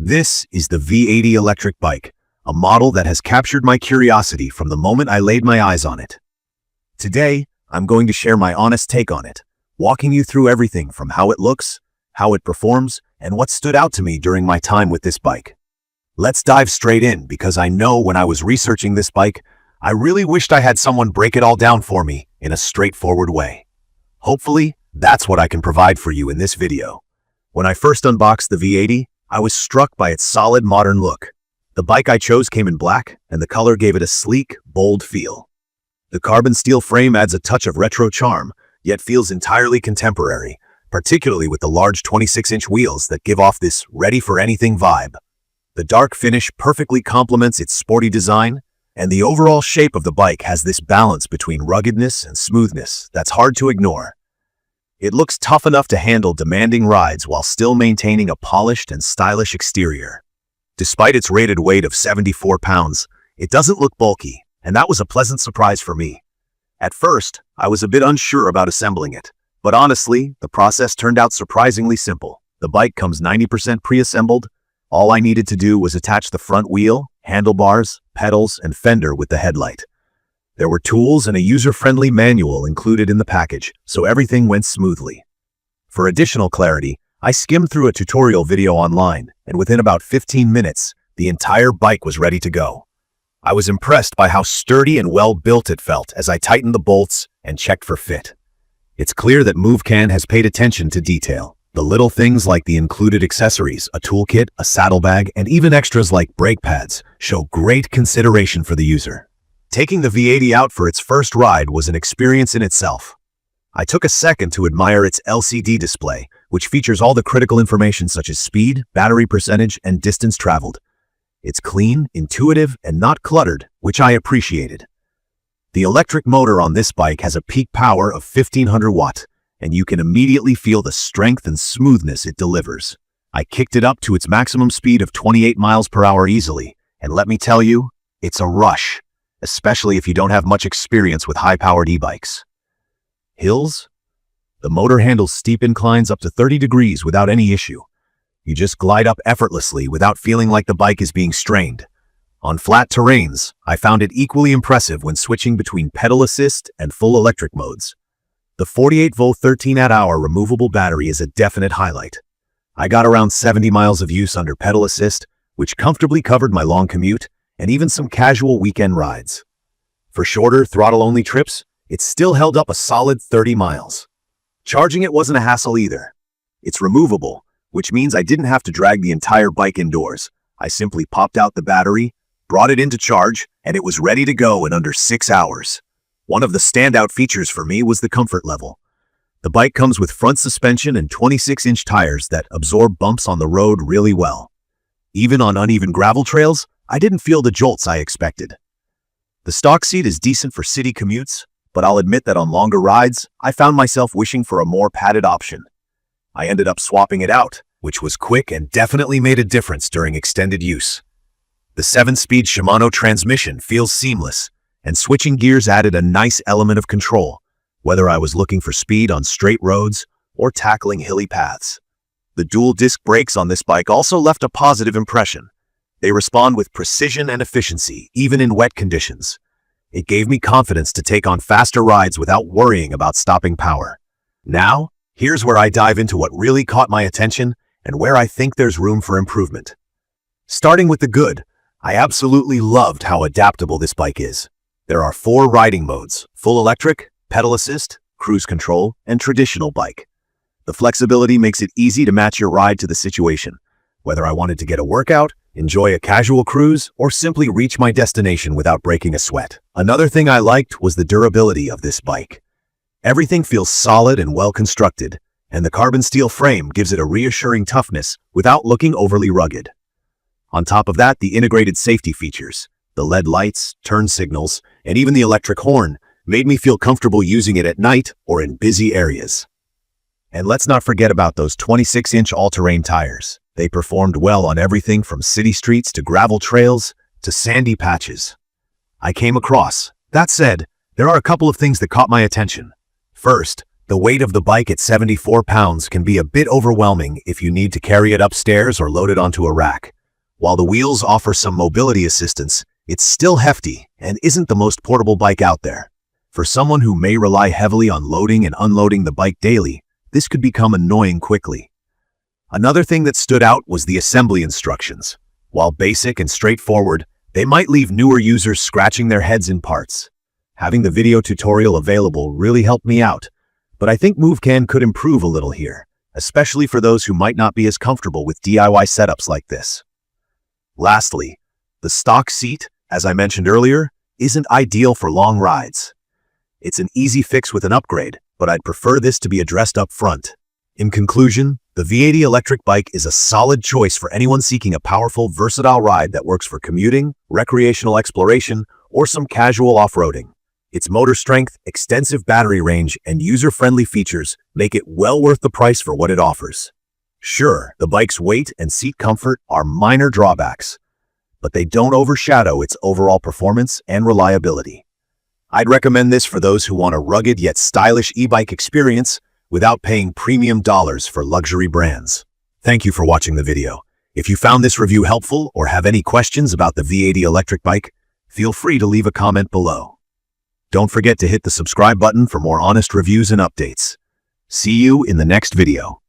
This is the V80 electric bike, a model that has captured my curiosity from the moment I laid my eyes on it. Today, I'm going to share my honest take on it, walking you through everything from how it looks, how it performs, and what stood out to me during my time with this bike. Let's dive straight in, because I know when I was researching this bike, I really wished I had someone break it all down for me in a straightforward way. Hopefully, that's what I can provide for you in this video. When I first unboxed the V80, I was struck by its solid modern look. The bike I chose came in black, and the color gave it a sleek, bold feel. The carbon steel frame adds a touch of retro charm, yet feels entirely contemporary, particularly with the large 26-inch wheels that give off this ready-for-anything vibe. The dark finish perfectly complements its sporty design, and the overall shape of the bike has this balance between ruggedness and smoothness that's hard to ignore. It looks tough enough to handle demanding rides while still maintaining a polished and stylish exterior. Despite its rated weight of 74 pounds, it doesn't look bulky, and that was a pleasant surprise for me. At first, I was a bit unsure about assembling it, but honestly, the process turned out surprisingly simple. The bike comes 90% pre-assembled. All I needed to do was attach the front wheel, handlebars, pedals, and fender with the headlight. There were tools and a user-friendly manual included in the package, so everything went smoothly. For additional clarity, I skimmed through a tutorial video online, and within about 15 minutes, the entire bike was ready to go. I was impressed by how sturdy and well-built it felt as I tightened the bolts and checked for fit. It's clear that Movcan has paid attention to detail. The little things like the included accessories, a toolkit, a saddlebag, and even extras like brake pads show great consideration for the user. Taking the V80 out for its first ride was an experience in itself. I took a second to admire its LCD display, which features all the critical information such as speed, battery percentage, and distance traveled. It's clean, intuitive, and not cluttered, which I appreciated. The electric motor on this bike has a peak power of 1500 watts, and you can immediately feel the strength and smoothness it delivers. I kicked it up to its maximum speed of 28 miles per hour easily, and let me tell you, it's a rush, especially if you don't have much experience with high-powered e-bikes. Hills? The motor handles steep inclines up to 30 degrees without any issue. You just glide up effortlessly without feeling like the bike is being strained. On flat terrains, I found it equally impressive when switching between pedal assist and full electric modes. The 48-volt 13Ah removable battery is a definite highlight. I got around 70 miles of use under pedal assist, which comfortably covered my long commute and even some casual weekend rides. For shorter, throttle-only trips, it still held up a solid 30 miles. Charging it wasn't a hassle either. It's removable, which means I didn't have to drag the entire bike indoors. I simply popped out the battery, brought it into charge, and it was ready to go in under 6 hours. One of the standout features for me was the comfort level. The bike comes with front suspension and 26-inch tires that absorb bumps on the road really well. Even on uneven gravel trails, I didn't feel the jolts I expected. The stock seat is decent for city commutes, but I'll admit that on longer rides, I found myself wishing for a more padded option. I ended up swapping it out, which was quick and definitely made a difference during extended use. The 7-speed Shimano transmission feels seamless, and switching gears added a nice element of control, whether I was looking for speed on straight roads or tackling hilly paths. The dual-disc brakes on this bike also left a positive impression. They respond with precision and efficiency, even in wet conditions. It gave me confidence to take on faster rides without worrying about stopping power. Now, here's where I dive into what really caught my attention and where I think there's room for improvement. Starting with the good, I absolutely loved how adaptable this bike is. There are 4 riding modes: full electric, pedal assist, cruise control, and traditional bike. The flexibility makes it easy to match your ride to the situation, whether I wanted to get a workout, enjoy a casual cruise, or simply reach my destination without breaking a sweat. Another thing I liked was the durability of this bike. Everything feels solid and well constructed, and the carbon steel frame gives it a reassuring toughness without looking overly rugged. On top of that, the integrated safety features, the LED lights, turn signals, and even the electric horn made me feel comfortable using it at night or in busy areas. And let's not forget about those 26-inch all-terrain tires. They performed well on everything from city streets to gravel trails to sandy patches. That said, there are a couple of things that caught my attention. First, the weight of the bike at 74 pounds can be a bit overwhelming if you need to carry it upstairs or load it onto a rack. While the wheels offer some mobility assistance, it's still hefty and isn't the most portable bike out there. For someone who may rely heavily on loading and unloading the bike daily, this could become annoying quickly. Another thing that stood out was the assembly instructions. While basic and straightforward, they might leave newer users scratching their heads in parts. Having the video tutorial available really helped me out, but I think Movcan could improve a little here, especially for those who might not be as comfortable with DIY setups like this. Lastly, the stock seat, as I mentioned earlier, isn't ideal for long rides. It's an easy fix with an upgrade, but I'd prefer this to be addressed up front. In conclusion, the V80 electric bike is a solid choice for anyone seeking a powerful, versatile ride that works for commuting, recreational exploration, or some casual off-roading. Its motor strength, extensive battery range, and user-friendly features make it well worth the price for what it offers. Sure, the bike's weight and seat comfort are minor drawbacks, but they don't overshadow its overall performance and reliability. I'd recommend this for those who want a rugged yet stylish e-bike experience without paying premium dollars for luxury brands. Thank you for watching the video. If you found this review helpful or have any questions about the V80 electric bike, feel free to leave a comment below. Don't forget to hit the subscribe button for more honest reviews and updates. See you in the next video.